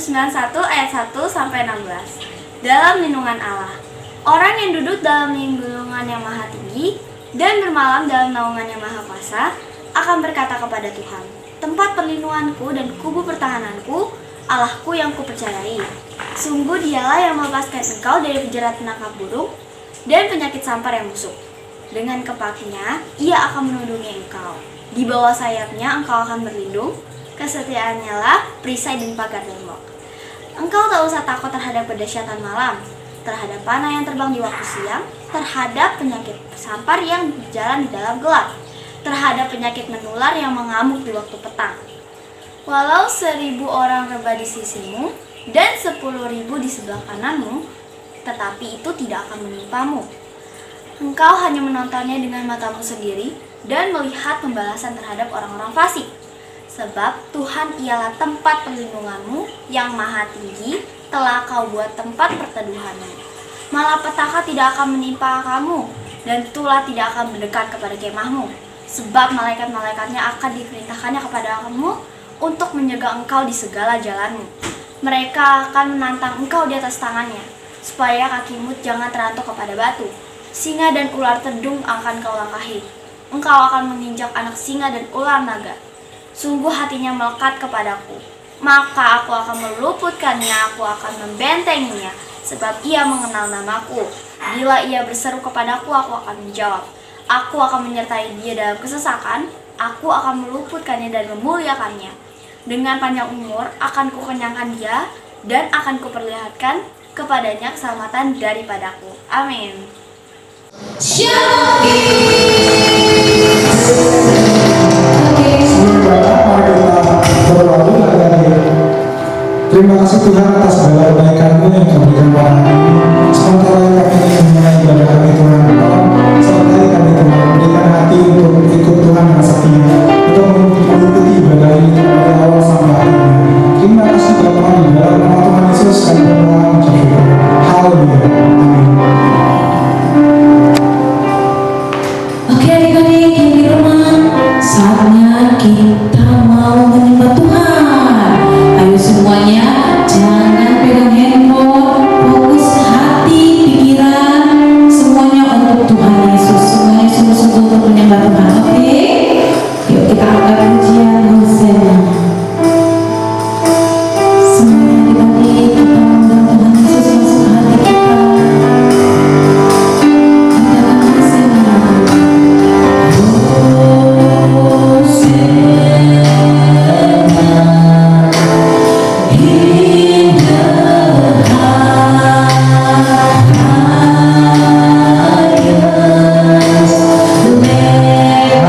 91 ayat 1 sampai 16. Dalam lindungan Allah. Orang yang duduk dalam lindungan yang maha tinggi dan bermalam dalam naungan yang maha kuasa akan berkata kepada Tuhan, tempat perlindunganku dan kubu pertahananku, Allahku yang kupercayai. Sungguh dialah yang melepaskan engkau dari jerat penangkap burung dan penyakit sampar yang busuk. Dengan kepaknya, ia akan melindungi engkau. Di bawah sayapnya engkau akan berlindung, kesetiaannya lah perisai dan pagar tembok. Engkau tak usah takut terhadap kedahsyatan malam, terhadap panah yang terbang di waktu siang, terhadap penyakit sampar yang berjalan di dalam gelap, terhadap penyakit menular yang mengamuk di waktu petang. Walau 1000 orang rebah di sisimu dan 10.000 di sebelah kananmu, tetapi itu tidak akan menimpamu. Engkau hanya menontonnya dengan matamu sendiri dan melihat pembalasan terhadap orang-orang fasik. Sebab Tuhan ialah tempat perlindunganmu yang maha tinggi, telah kau buat tempat perteduhanmu. Malapetaka tidak akan menimpa kamu, dan tulah tidak akan mendekat kepada kemahmu. Sebab malaikat-malaikatnya akan diperintahkannya kepada kamu untuk menjaga engkau di segala jalanmu. Mereka akan menantang engkau di atas tangannya, supaya kakimu jangan terantuk kepada batu. Singa dan ular tedung akan kau langkahi. Engkau akan menginjak anak singa dan ular naga. Sungguh hatinya melekat kepadaku, maka aku akan meluputkannya, aku akan membentenginya, sebab ia mengenal namaku. Bila ia berseru kepadaku, aku akan menjawab. Aku akan menyertai dia dalam kesesakan, aku akan meluputkannya dan memuliakannya. Dengan panjang umur akan kukenyangkan dia, dan akan kuperlihatkan kepadanya keselamatan daripadaku. Amin. Terima kasih Tuhan atas segala kebaikan-Mu yang Kau berikan pada hari ini. Sementara kami ingin memulai ibadah kami Tuhan, sementara kami Tuhan berikan hati untuk ikut Tuhan yang setia, untuk mengikuti ibadah ini dari awal sampai akhir. Terima kasih Bapa, di dalam nama Tuhan Yesus kami berdoa mengucap syukur. Haleluya. Amin. Oke adik-adik yang di rumah, saatnya kita mau menyembah Tuhan. Ayo semuanya, jangan pegang handphone, fokus hati, pikiran, semuanya untuk Tuhan Yesus. Semuanya sungguh-sungguh untuk menyembah Tuhan. Oke? Yuk kita angkat pujian Hosana. Semuanya adik-adik, kita mengundang Tuhan Yesus masuk ke hati kita. Katakan Hosana. Let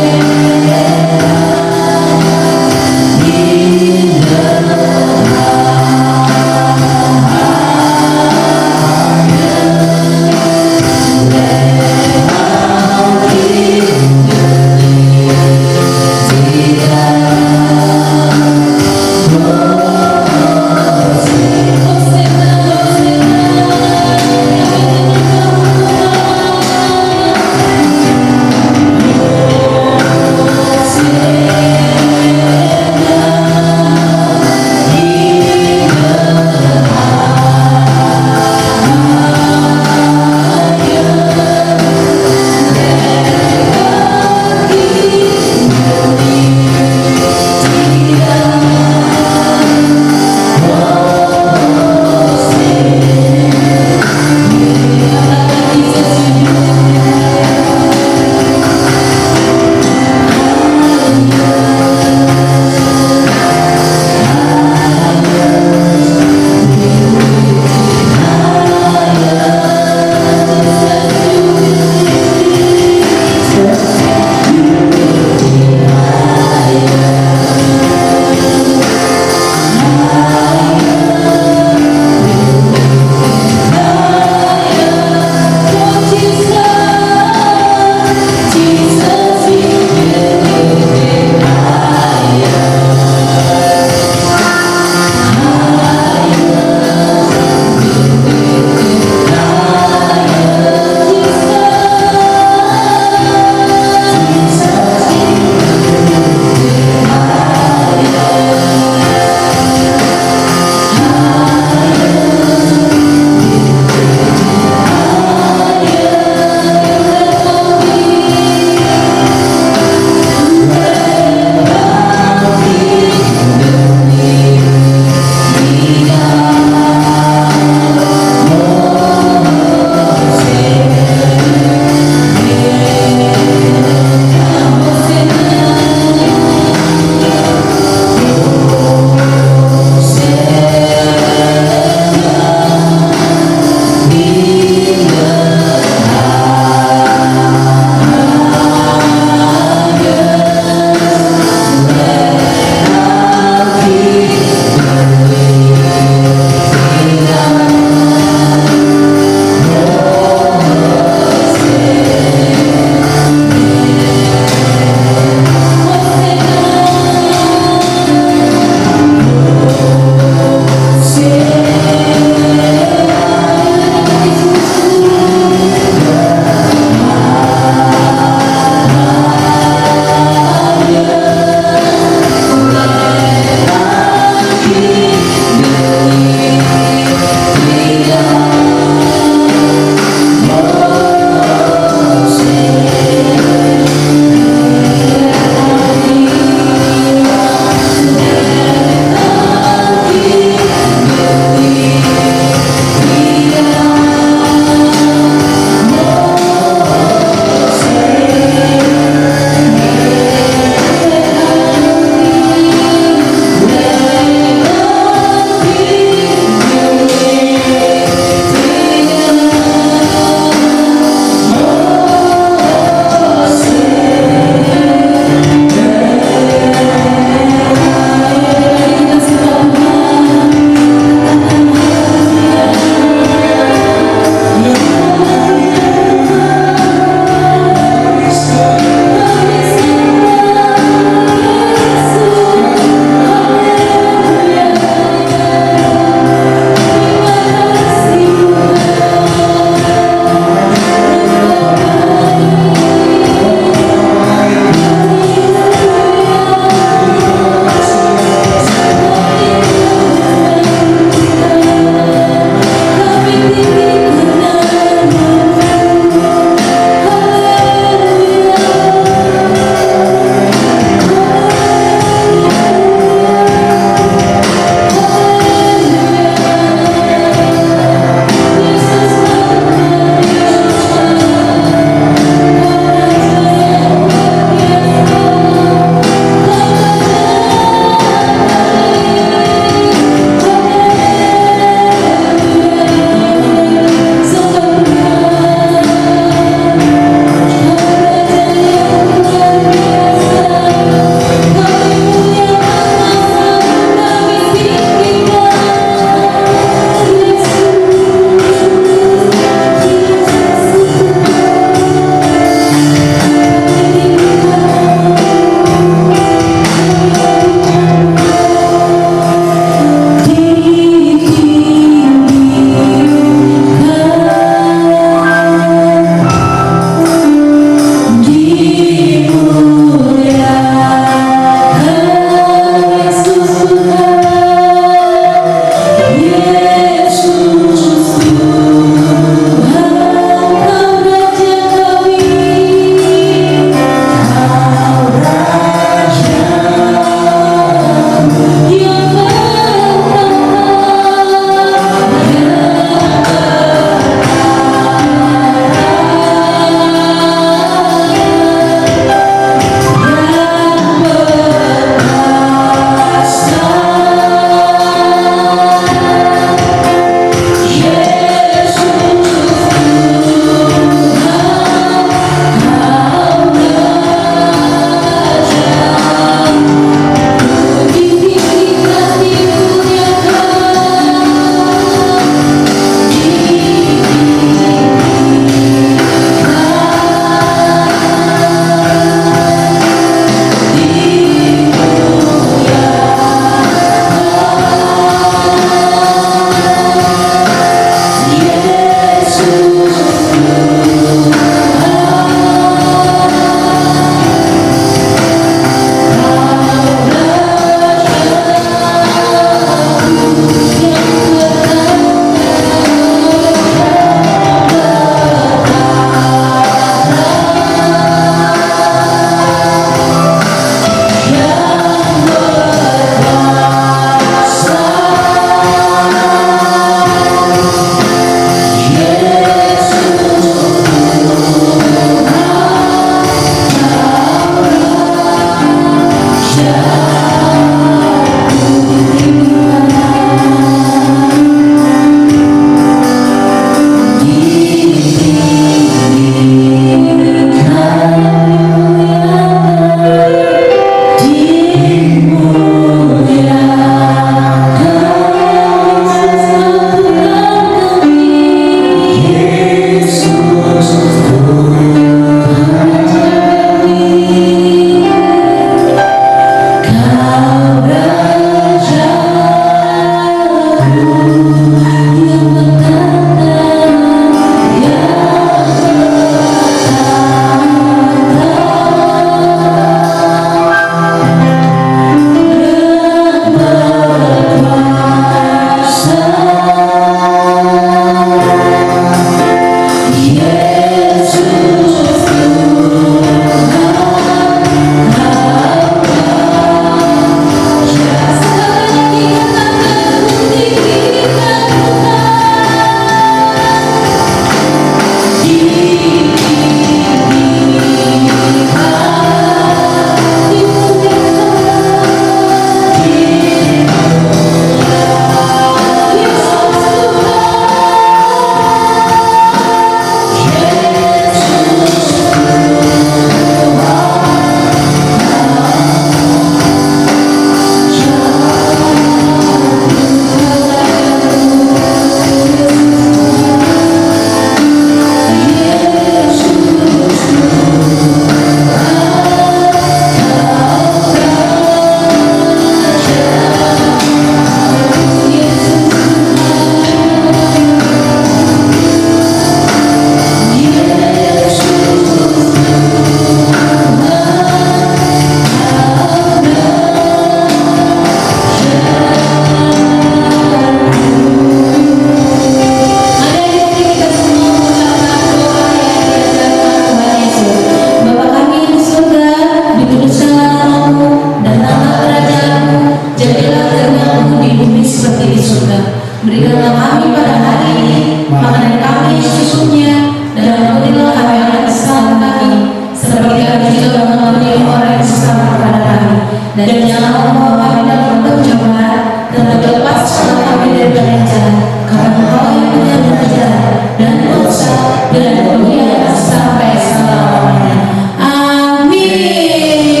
Berikanlah kami pada hari ini makanan kami yang sesungguhnya, dan ampunilah apa yang akan kesalahan kami, seperti kami juga mengampuni orang yang bersalah kepada kami. Dan jangan membawa kami dalam pencobaan, tetapi lepaskanlah kami daripada yang jahat, karena Engkau yang punya kerajaan dan kuasa dan kemuliaan sampai selama-lamanya. Amin.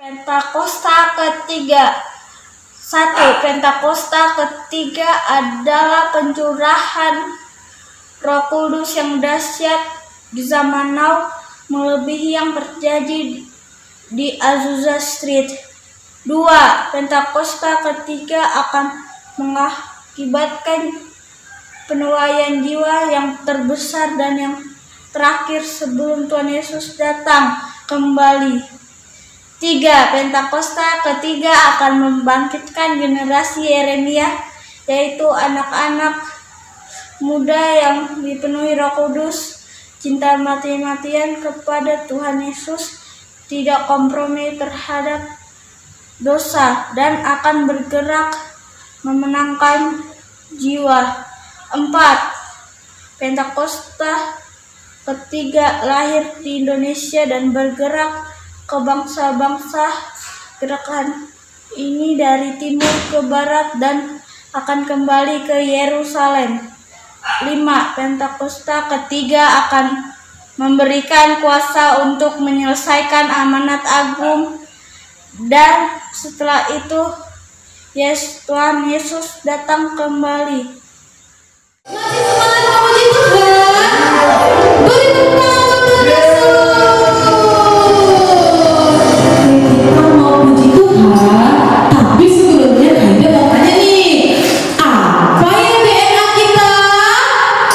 Pentakosta ketiga. 1. Pentakosta ketiga adalah pencurahan Roh Kudus yang dahsyat di zaman now, melebihi yang terjadi di Azusa Street. 2. Pentakosta ketiga akan mengakibatkan penuaian jiwa yang terbesar dan yang terakhir sebelum Tuhan Yesus datang kembali. 3. Pentakosta ketiga akan membangkitkan generasi Yeremia, yaitu anak-anak muda yang dipenuhi Roh Kudus, cinta mati-matian kepada Tuhan Yesus, tidak kompromi terhadap dosa, dan akan bergerak memenangkan jiwa. 4. Pentakosta ketiga lahir di Indonesia dan bergerak ke bangsa-bangsa. Gerakan ini dari timur ke barat dan akan kembali ke Yerusalem. 5. Pentakosta ketiga akan memberikan kuasa untuk menyelesaikan amanat agung, dan setelah itu Tuhan Yesus datang kembali. Masih semangat memuji Tuhan. Beri tepuk tangan untuk Yesus. Kita mau puji Tuhan, tapi sebelumnya kita mau tanya nih, apa yang DNA kita?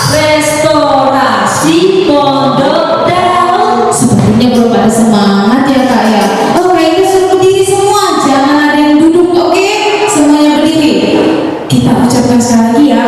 Restorasi Pondok Daun. Sepertinya belum pada semangat ya Kak ya. Oke, kita suruh berdiri semua, jangan ada yang duduk. Oke, semuanya berdiri. Kita ucapkan sekali lagi ya.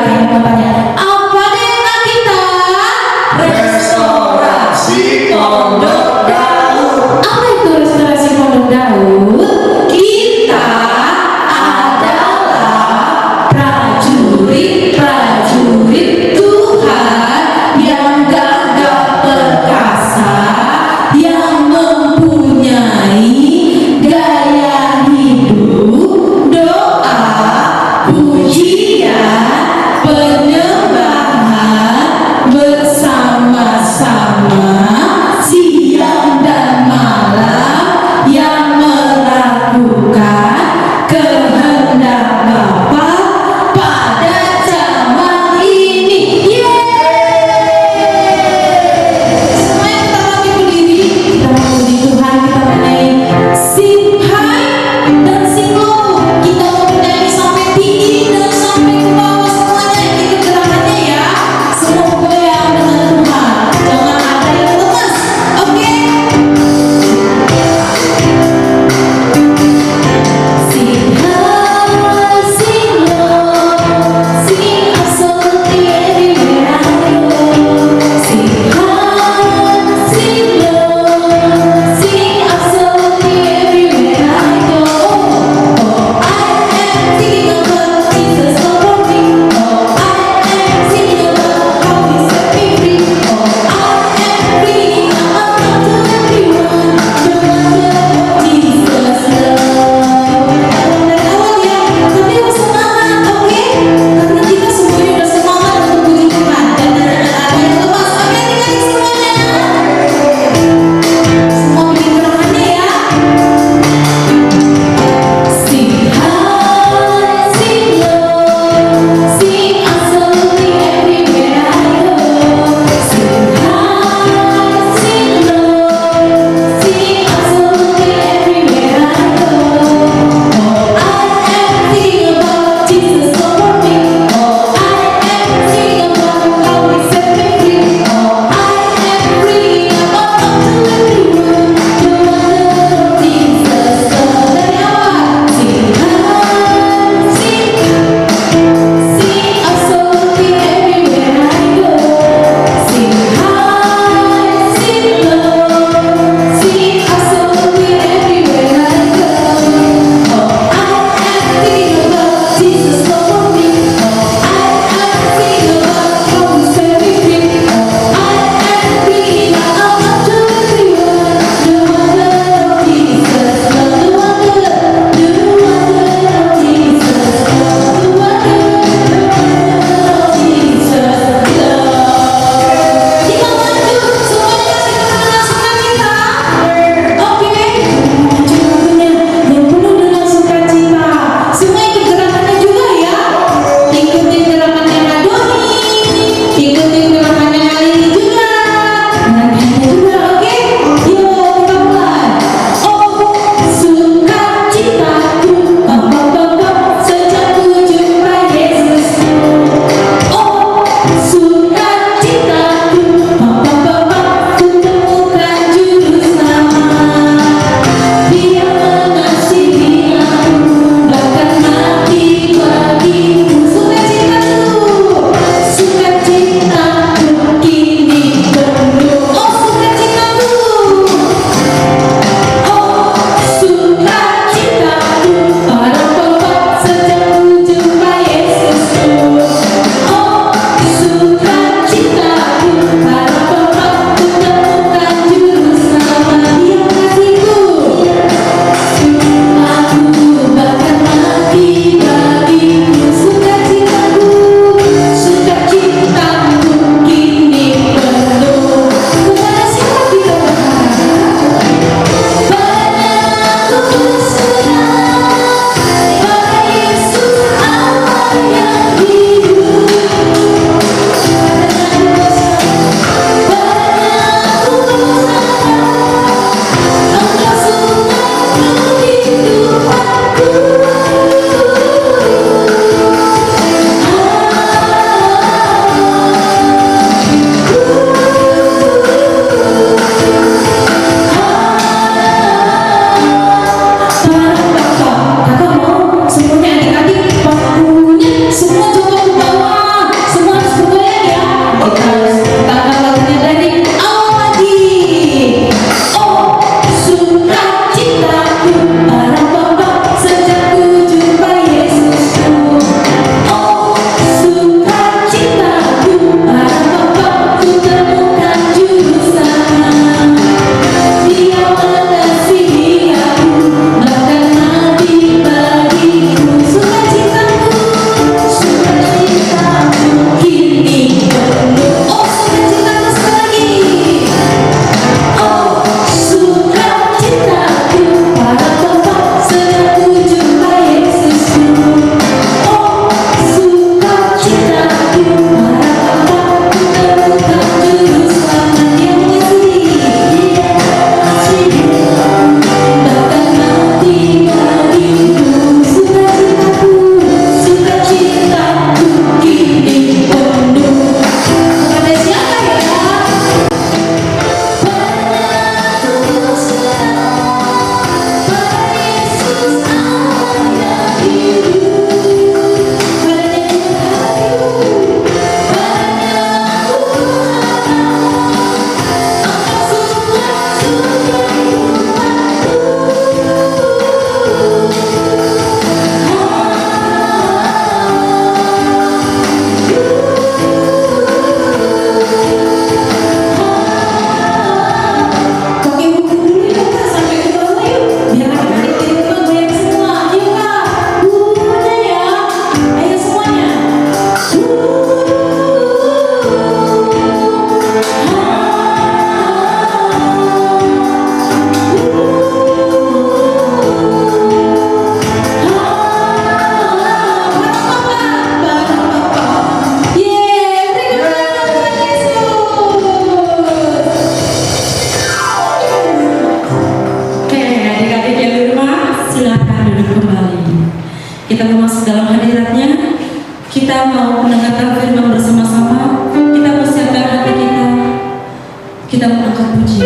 terpuji.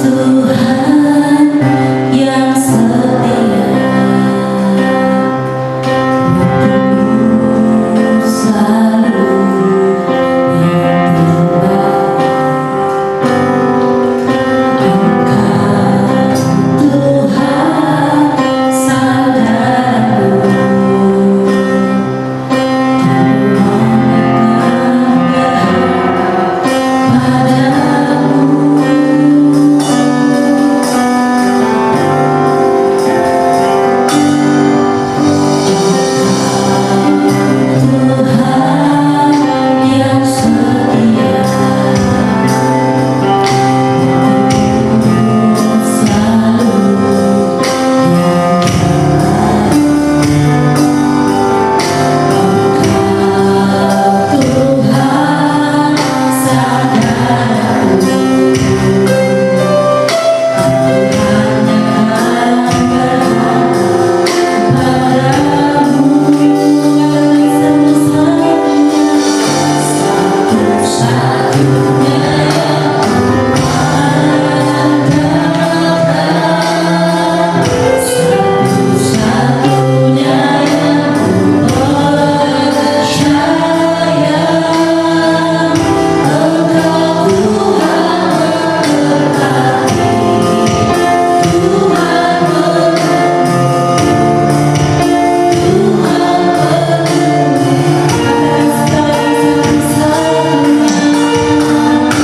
Tuhan yang setia, waktu selalu yang terbaik. Engkau Tuhan saudaraku, Tuhan yang setia, selalu Tuhan saudaraku,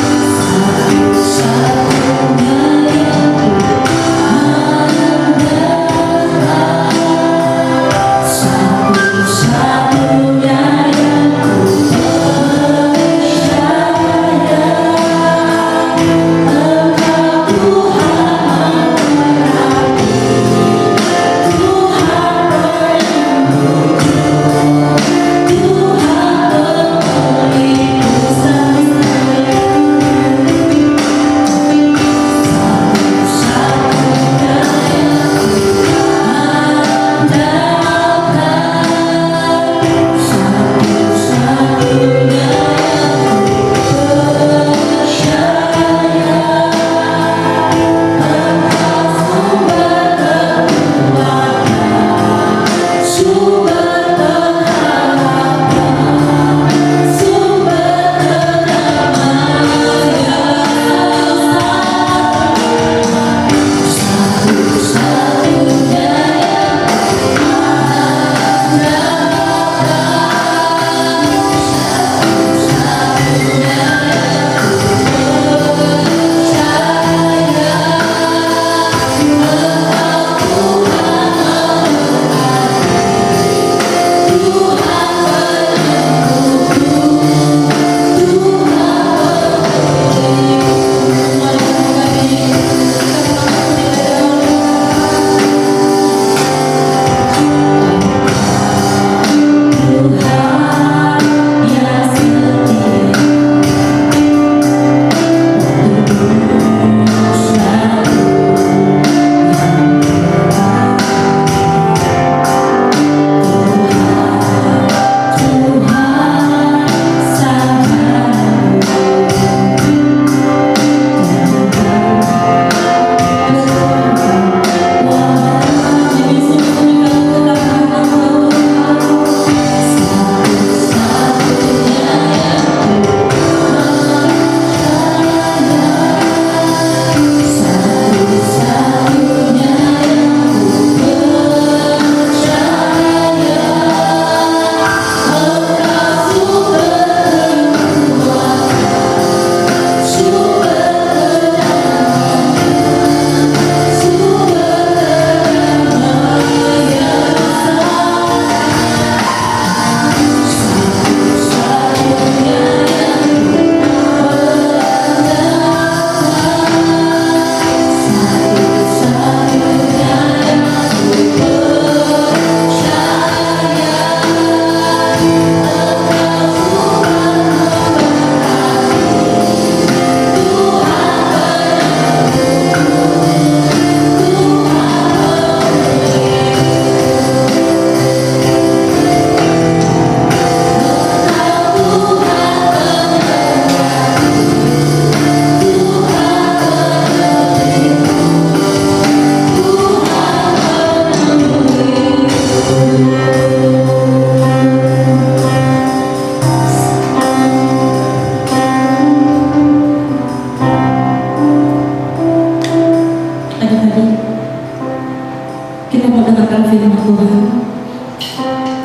firman Tuhan.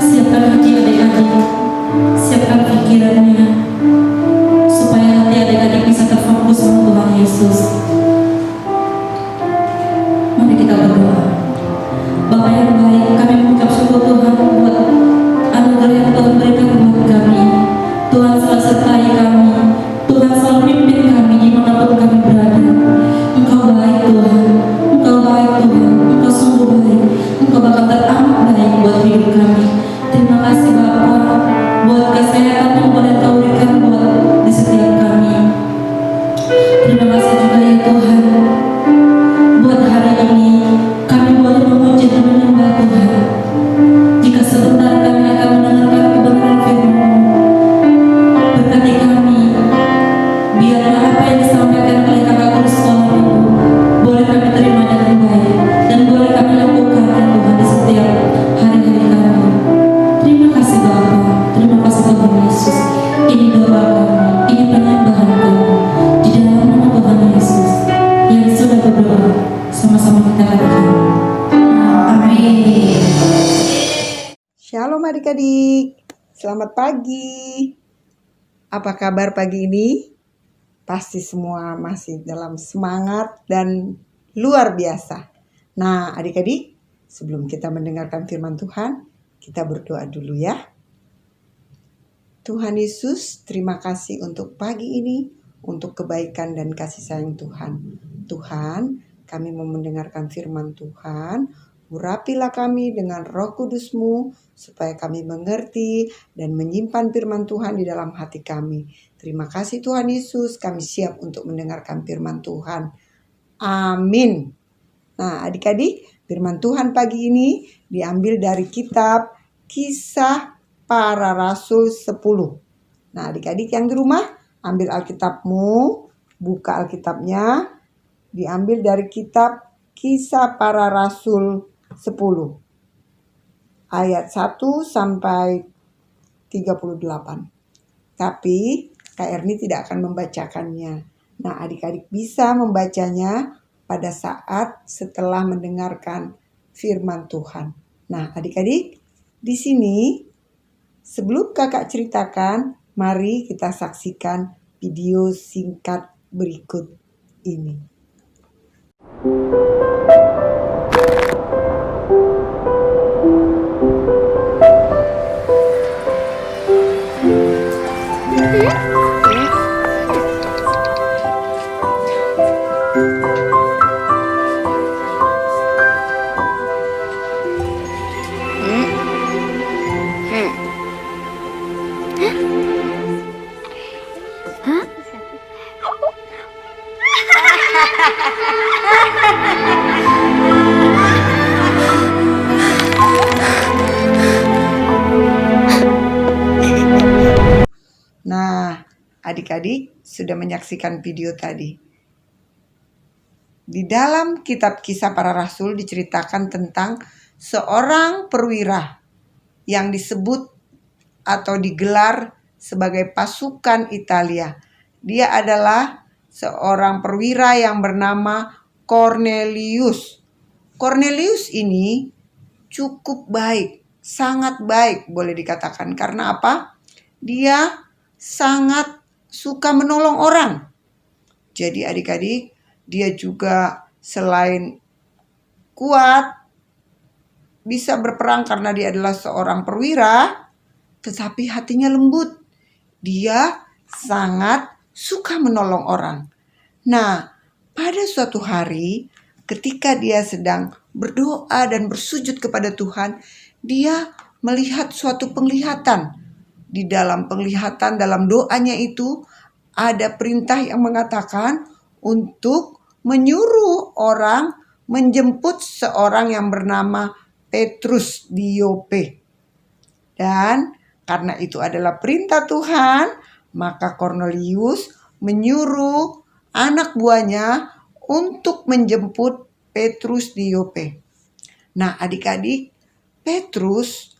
Siapkan hati adik-adik, siapkan pikirannya, supaya hati adik-adik bisa terfokus sama Tuhan Yesus. Mari kita berdoa. Bapa yang baik, kami mengucap syukur Tuhan buat anugerah yang Tuhan berikan buat kami. Tuhan selalu sertai kami, Tuhan selalu pimpin kami dimanapun kami berada. Engkau baik Tuhan, Engkau baik Tuhan, Engkau sungguh baik, Engkau bakal teramat baik buat hidup kami. Terima kasih Bapa buat kesehatan yang boleh Kau berikan buat di setiap kami. Terima kasih juga ya Tuhan, buat hari ini kami boleh memuji dan menyembah Tuhan. Jika sebentar kami akan mendengarkan kebenaran firman-Mu, berkati kami, biarlah apa yang disampaikan oleh kakak sekolah itu boleh kami terima dengan baik dan boleh kami lakukan ya Tuhan di setiap hari-hari kami. Terima kasih Bapa, terima kasih Tuhan Yesus. Ini doa kami, ini penyembahan kami di dalam nama Tuhan Yesus yang sudah berdoa. Sama-sama kita katakan amin. Shalom adik-adik, selamat pagi. Apa kabar pagi ini? Pasti semua masih dalam semangat dan luar biasa. Nah adik-adik, sebelum kita mendengarkan firman Tuhan, kita berdoa dulu ya. Tuhan Yesus, terima kasih untuk pagi ini, untuk kebaikan dan kasih sayang Tuhan. Tuhan, kami mau mendengarkan firman Tuhan. Urapilah kami dengan Roh Kudus-Mu, supaya kami mengerti dan menyimpan firman Tuhan di dalam hati kami. Terima kasih Tuhan Yesus, kami siap untuk mendengarkan firman Tuhan. Amin. Nah adik-adik, firman Tuhan pagi ini diambil dari kitab Kisah Para Rasul 10. Nah adik-adik yang di rumah, ambil Alkitabmu, buka Alkitabnya, diambil dari kitab Kisah Para Rasul 10 ayat 1 sampai 38. Tapi Kak Erni tidak akan membacakannya. Nah adik-adik bisa membacanya pada saat setelah mendengarkan firman Tuhan. Nah adik-adik, di sini sebelum kakak ceritakan, mari kita saksikan video singkat berikut ini. Nah, adik-adik sudah menyaksikan video tadi. Di dalam kitab Kisah Para Rasul diceritakan tentang seorang perwira yang disebut atau digelar sebagai pasukan Italia. Dia adalah seorang perwira yang bernama Cornelius. Cornelius ini cukup baik, sangat baik boleh dikatakan. Karena apa? Dia sangat suka menolong orang. Jadi adik-adik, dia juga selain kuat, bisa berperang karena dia adalah seorang perwira, tetapi hatinya lembut. Dia sangat suka menolong orang. Nah, pada suatu hari ketika dia sedang berdoa dan bersujud kepada Tuhan, dia melihat suatu penglihatan. Di dalam penglihatan, dalam doanya itu ada perintah yang mengatakan untuk menyuruh orang menjemput seorang yang bernama Petrus di Yope. Dan karena itu adalah perintah Tuhan, maka Cornelius menyuruh anak buahnya untuk menjemput Petrus di Yope. Nah adik-adik, Petrus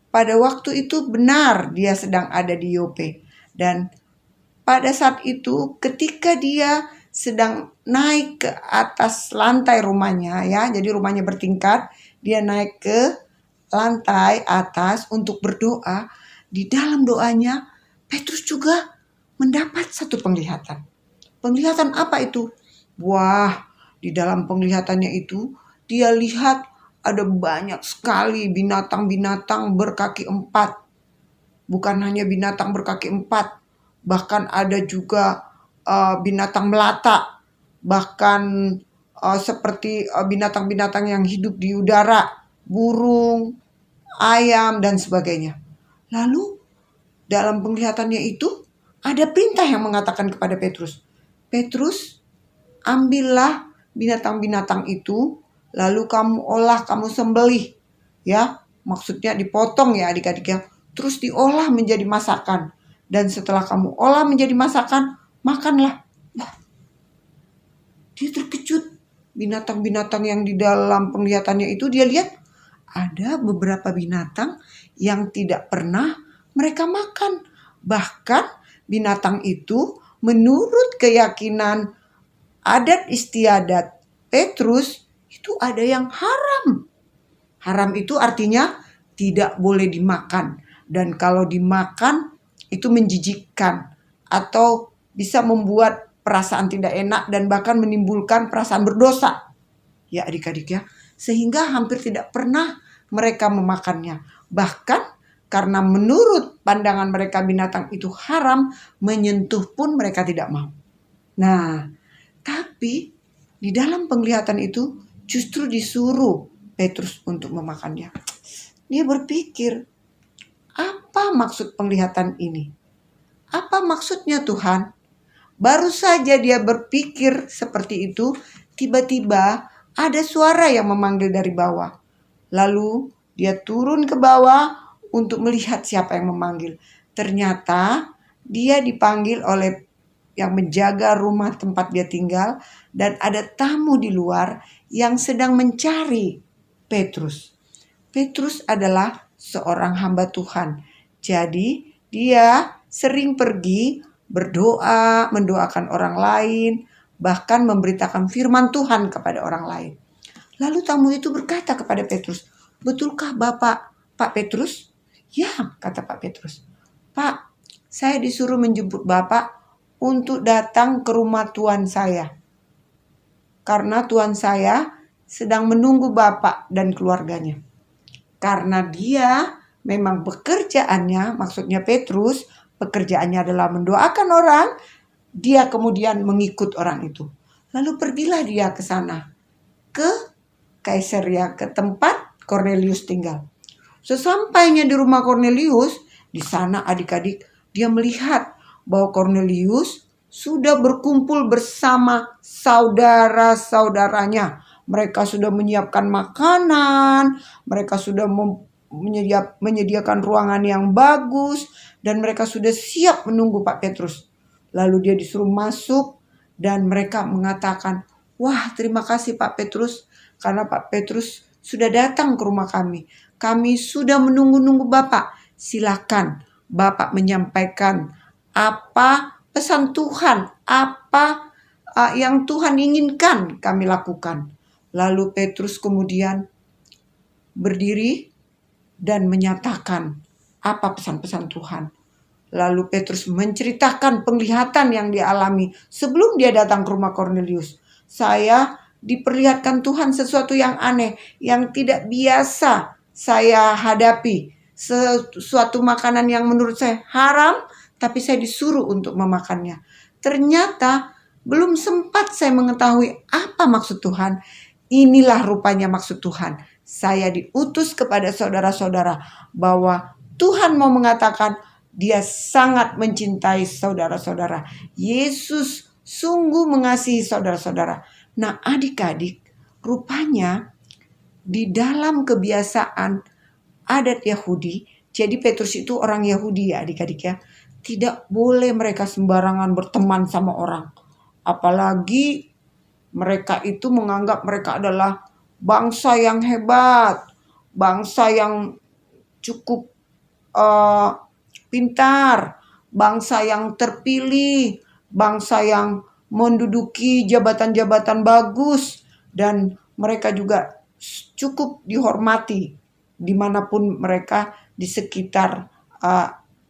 pada waktu itu benar dia sedang ada di Yope. Dan pada saat itu ketika dia sedang naik ke atas lantai rumahnya, ya, jadi rumahnya bertingkat, dia naik ke lantai atas untuk berdoa. Di dalam doanya, Petrus juga mendapat satu penglihatan. Penglihatan apa itu? Wah, di dalam penglihatannya itu dia lihat ada banyak sekali binatang-binatang berkaki 4. Bukan hanya binatang berkaki 4, bahkan ada juga binatang melata, bahkan seperti binatang-binatang yang hidup di udara, burung, ayam, dan sebagainya. Lalu dalam penglihatannya itu ada perintah yang mengatakan kepada Petrus, Petrus, ambillah binatang-binatang itu, lalu kamu olah, kamu sembelih. Ya, maksudnya dipotong ya adik-adik ya. Terus diolah menjadi masakan. Dan setelah kamu olah menjadi masakan, makanlah. Wah, dia terkejut. Binatang-binatang yang di dalam penglihatannya itu dia lihat ada beberapa binatang yang tidak pernah mereka makan. Bahkan binatang itu menurut keyakinan adat istiadat Petrus itu ada yang haram. Haram itu artinya tidak boleh dimakan. Dan kalau dimakan itu menjijikkan atau bisa membuat perasaan tidak enak dan bahkan menimbulkan perasaan berdosa. Ya adik-adik ya. Sehingga hampir tidak pernah mereka memakannya. Bahkan karena menurut pandangan mereka binatang itu haram, menyentuh pun mereka tidak mau. Nah, tapi di dalam penglihatan itu justru disuruh Petrus untuk memakannya. Dia berpikir, apa maksud penglihatan ini? Apa maksudnya Tuhan? Baru saja dia berpikir seperti itu, tiba-tiba ada suara yang memanggil dari bawah. Lalu dia turun ke bawah untuk melihat siapa yang memanggil. Ternyata dia dipanggil oleh yang menjaga rumah tempat dia tinggal, dan ada tamu di luar yang sedang mencari Petrus. Petrus adalah seorang hamba Tuhan. Jadi dia sering pergi berdoa, mendoakan orang lain, bahkan memberitakan firman Tuhan kepada orang lain. Lalu tamu itu berkata kepada Petrus, betulkah Pak Petrus? Ya, kata Pak Petrus. Pak, saya disuruh menjemput Bapak untuk datang ke rumah tuan saya. Karena tuan saya sedang menunggu Bapak dan keluarganya. Karena dia memang pekerjaannya, maksudnya Petrus, pekerjaannya adalah mendoakan orang, dia kemudian mengikut orang itu. Lalu pergilah dia ke sana, ke Kaisarea, ke tempat Kornelius tinggal. Sesampainya di rumah Kornelius, di sana adik-adik, dia melihat bahwa Kornelius sudah berkumpul bersama saudara-saudaranya. Mereka sudah menyiapkan makanan, mereka sudah menyediakan ruangan yang bagus, dan mereka sudah siap menunggu Pak Petrus. Lalu dia disuruh masuk dan mereka mengatakan, wah terima kasih Pak Petrus, karena Pak Petrus sudah datang ke rumah kami. Kami sudah menunggu-nunggu Bapak. Silakan Bapak menyampaikan apa pesan Tuhan, apa yang Tuhan inginkan kami lakukan. Lalu Petrus kemudian berdiri dan menyatakan apa pesan-pesan Tuhan. Lalu Petrus menceritakan penglihatan yang dialami sebelum dia datang ke rumah Kornelius. Saya diperlihatkan Tuhan sesuatu yang aneh, yang tidak biasa saya hadapi. Sesuatu makanan yang menurut saya haram, tapi saya disuruh untuk memakannya. Ternyata belum sempat saya mengetahui apa maksud Tuhan. Inilah rupanya maksud Tuhan. Saya diutus kepada saudara-saudara bahwa Tuhan mau mengatakan dia sangat mencintai saudara-saudara. Yesus sungguh mengasihi saudara-saudara. Nah adik-adik, rupanya di dalam kebiasaan adat Yahudi, jadi Petrus itu orang Yahudi ya adik-adik ya. Tidak boleh mereka sembarangan berteman sama orang. Apalagi mereka itu menganggap mereka adalah bangsa yang hebat, bangsa yang cukup pintar, bangsa yang terpilih, bangsa yang menduduki jabatan-jabatan bagus, dan mereka juga cukup dihormati dimanapun mereka di sekitar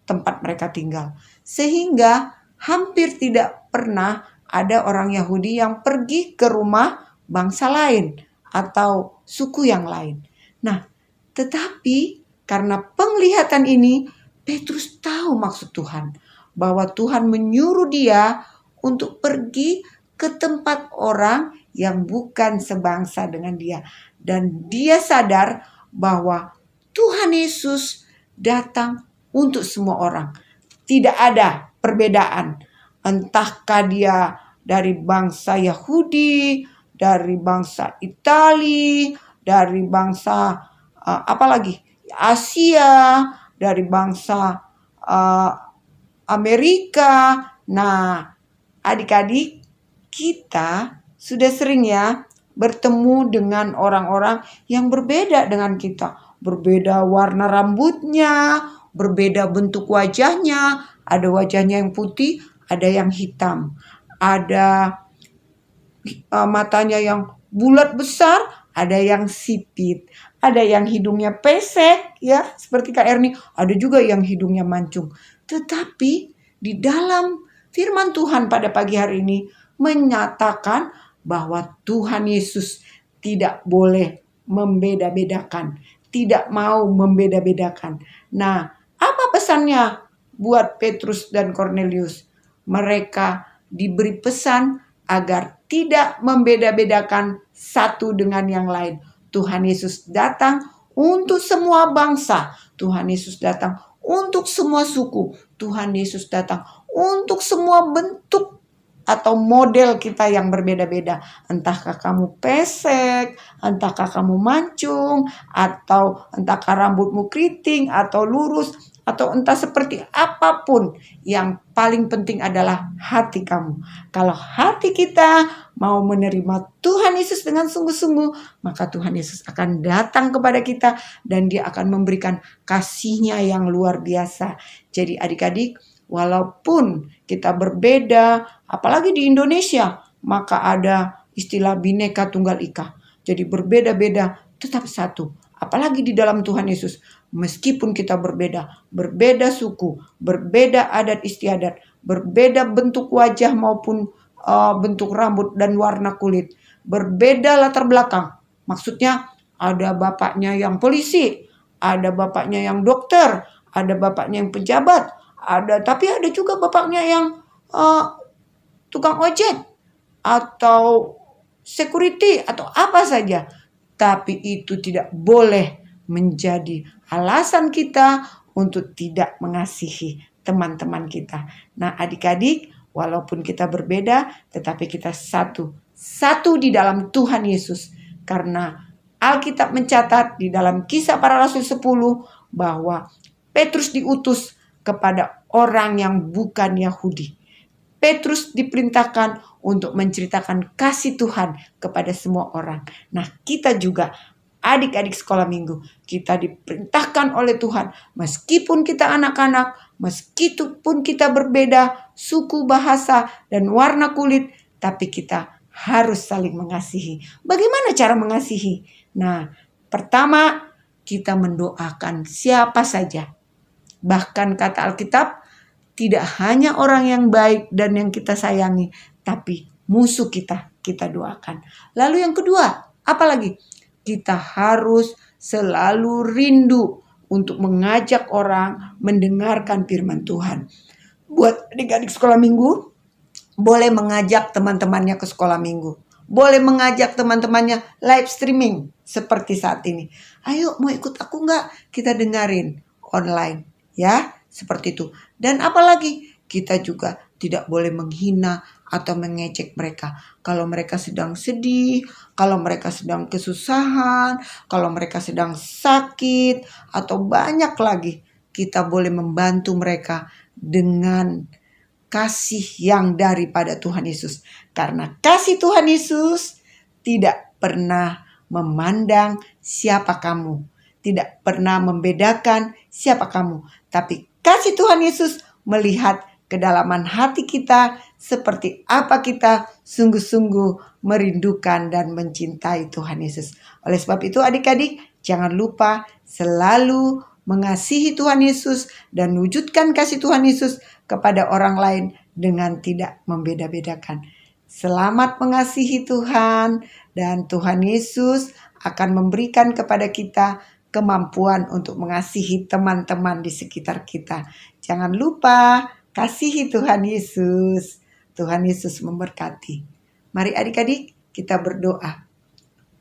tempat mereka tinggal. Sehingga hampir tidak pernah ada orang Yahudi yang pergi ke rumah bangsa lain atau suku yang lain. Nah, tetapi karena penglihatan ini, Petrus tahu maksud Tuhan, bahwa Tuhan menyuruh dia untuk pergi ke tempat orang yang bukan sebangsa dengan dia. Dan dia sadar bahwa Tuhan Yesus datang untuk semua orang. Tidak ada perbedaan. Entahkah dia dari bangsa Yahudi, dari bangsa Itali, dari bangsa apalagi Asia, dari bangsa Amerika. Nah, adik-adik, kita sudah sering ya bertemu dengan orang-orang yang berbeda dengan kita. Berbeda warna rambutnya, berbeda bentuk wajahnya. Ada wajahnya yang putih, ada yang hitam. Ada matanya yang bulat besar, ada yang sipit. Ada yang hidungnya pesek ya, seperti Kak Erni. Ada juga yang hidungnya mancung. Tetapi di dalam firman Tuhan pada pagi hari ini menyatakan bahwa Tuhan Yesus tidak boleh membeda-bedakan. Tidak mau membeda-bedakan. Nah, apa pesannya buat Petrus dan Cornelius? Mereka diberi pesan agar tidak membeda-bedakan satu dengan yang lain. Tuhan Yesus datang untuk semua bangsa. Tuhan Yesus datang untuk semua suku. Tuhan Yesus datang untuk semua bentuk atau model kita yang berbeda-beda. Entahkah kamu pesek, entahkah kamu mancung, atau entahkah rambutmu keriting atau lurus, atau entah seperti apapun. Yang paling penting adalah hati kamu. Kalau hati kita mau menerima Tuhan Yesus dengan sungguh-sungguh, maka Tuhan Yesus akan datang kepada kita dan Dia akan memberikan kasih-Nya yang luar biasa. Jadi adik-adik, walaupun kita berbeda, apalagi di Indonesia, maka ada istilah Bhinneka Tunggal Ika. Jadi berbeda-beda tetap satu. Apalagi di dalam Tuhan Yesus, meskipun kita berbeda suku, berbeda adat istiadat, berbeda bentuk wajah maupun bentuk rambut dan warna kulit, berbeda latar belakang. Maksudnya ada bapaknya yang polisi, ada bapaknya yang dokter, ada bapaknya yang pejabat, tapi ada juga bapaknya yang tukang ojek atau security atau apa saja. Tapi itu tidak boleh menjadi alasan kita untuk tidak mengasihi teman-teman kita. Nah, adik-adik, walaupun kita berbeda, tetapi kita satu di dalam Tuhan Yesus. Karena Alkitab mencatat di dalam Kisah Para Rasul 10 bahwa Petrus diutus kepada orang yang bukan Yahudi. Petrus diperintahkan untuk menceritakan kasih Tuhan kepada semua orang. Nah, kita juga adik-adik sekolah minggu, kita diperintahkan oleh Tuhan, meskipun kita anak-anak, meskipun kita berbeda suku, bahasa, dan warna kulit, tapi kita harus saling mengasihi. Bagaimana cara mengasihi? Nah, pertama, kita mendoakan siapa saja. Bahkan kata Alkitab, tidak hanya orang yang baik dan yang kita sayangi, tapi musuh kita doakan. Lalu yang kedua, apalagi? Kita harus selalu rindu untuk mengajak orang mendengarkan firman Tuhan. Buat adik-adik sekolah minggu, boleh mengajak teman-temannya ke sekolah minggu. Boleh mengajak teman-temannya live streaming seperti saat ini. Ayo, mau ikut aku enggak? Kita dengerin online. Ya, seperti itu. Dan apalagi kita juga tidak boleh menghina atau mengejek mereka. Kalau mereka sedang sedih, kalau mereka sedang kesusahan, kalau mereka sedang sakit, atau banyak lagi, kita boleh membantu mereka dengan kasih yang daripada Tuhan Yesus. Karena kasih Tuhan Yesus tidak pernah memandang siapa kamu. Tidak pernah membedakan siapa kamu. Tapi kasih Tuhan Yesus melihat kedalaman hati kita, seperti apa kita sungguh-sungguh merindukan dan mencintai Tuhan Yesus. Oleh sebab itu adik-adik, jangan lupa selalu mengasihi Tuhan Yesus dan wujudkan kasih Tuhan Yesus kepada orang lain dengan tidak membeda-bedakan. Selamat mengasihi Tuhan, dan Tuhan Yesus akan memberikan kepada kita kemampuan untuk mengasihi teman-teman di sekitar kita. Jangan lupa kasihi Tuhan Yesus. Tuhan Yesus memberkati. Mari adik-adik kita berdoa.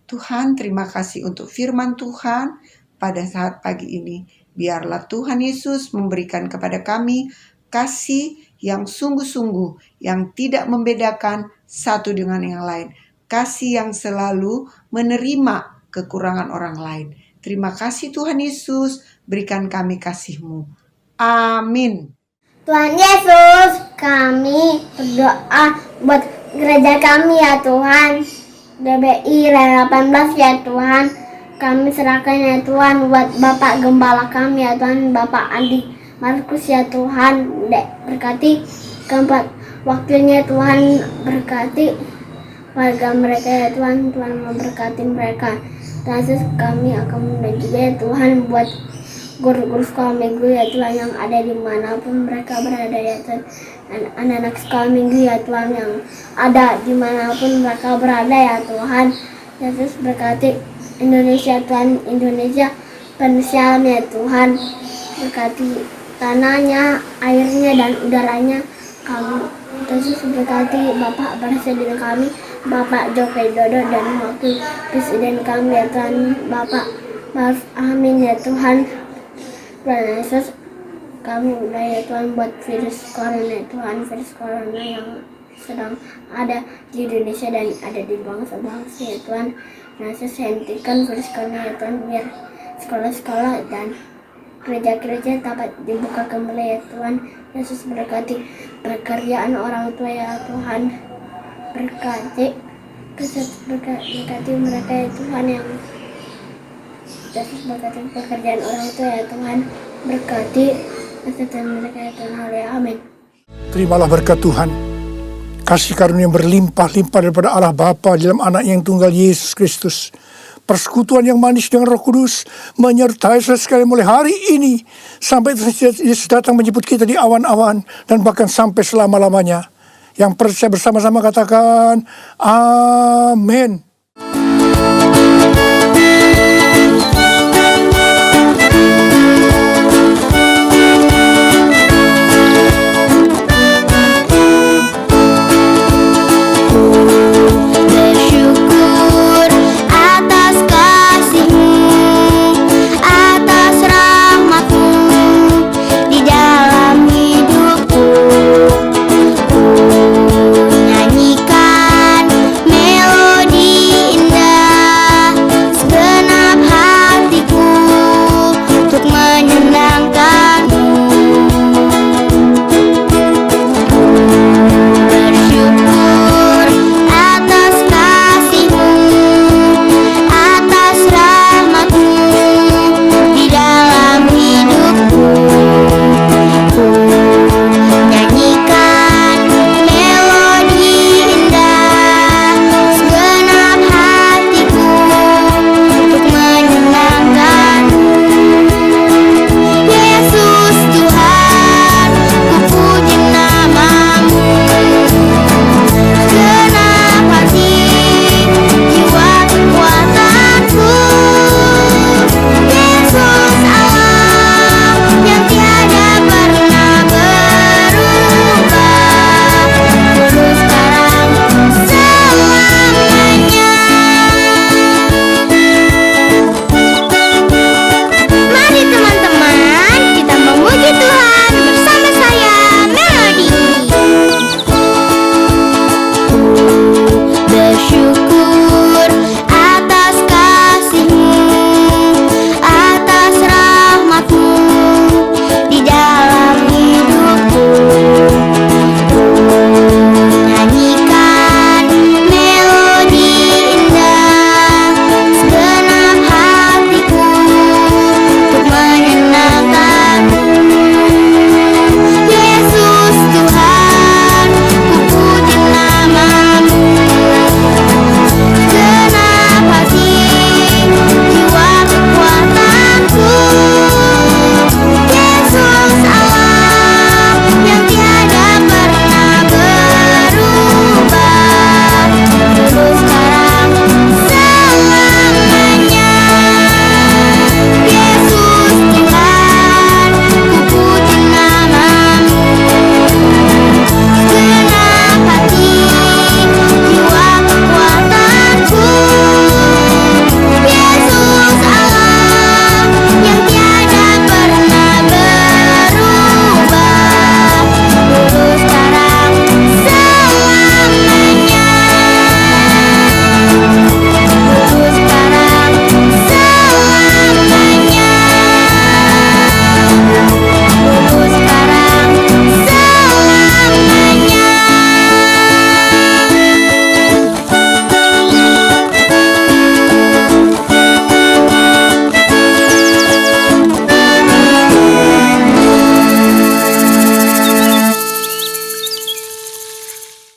Tuhan, terima kasih untuk firman Tuhan pada saat pagi ini. Biarlah Tuhan Yesus memberikan kepada kami kasih yang sungguh-sungguh, yang tidak membedakan satu dengan yang lain. Kasih yang selalu menerima kekurangan orang lain. Terima kasih Tuhan Yesus, berikan kami kasih-Mu. Amin. Tuhan Yesus, kami berdoa buat gereja kami ya Tuhan. GBI Raya 18 ya Tuhan. Kami serahkan ya Tuhan buat Bapak Gembala kami ya Tuhan, Bapak Andi Markus ya Tuhan. Berkati keempat waktunya Tuhan, berkati warga mereka ya Tuhan. Tuhan memberkati mereka. Yesus, kami akan menuju juga ya Tuhan buat guru-guru sekolah minggu ya Tuhan yang ada dimanapun mereka berada ya Tuhan. Dan anak-anak sekolah minggu ya Tuhan yang ada dimanapun mereka berada ya Tuhan. Yesus, berkati Indonesia Tuhan, Indonesia penuh shalom ya Tuhan. Berkati tanahnya, airnya dan udaranya kami. Yesus, berkati Bapak Presiden kami, Bapak Joko Widodo, dan Wakil Presiden kami ya Tuhan, Bapak Maruf Amin ya Tuhan. Tuhan Yesus, kami udah ya Tuhan buat virus corona ya Tuhan, virus corona yang sedang ada di Indonesia dan ada di bangsa-bangsa ya Tuhan. Yesus, hentikan virus corona ya Tuhan, biar sekolah-sekolah dan gereja-gereja dapat dibuka kembali ya Tuhan. Yesus, berkati pekerjaan orang tua ya Tuhan. Berkati mereka ya Tuhan yang Yesus, berkati pekerjaan orang tua ya Tuhan. Berkati kesehatan mereka ya Tuhan. Haleluya, amin. Terimalah berkat Tuhan, kasih karunia yang berlimpah-limpah daripada Allah Bapa dalam anak yang tunggal Yesus Kristus. Persekutuan yang manis dengan Roh Kudus menyertai saudara sekalian mulai hari ini sampai Yesus datang menjemput kita di awan-awan dan bahkan sampai selama-lamanya. Yang percaya bersama-sama katakan amin.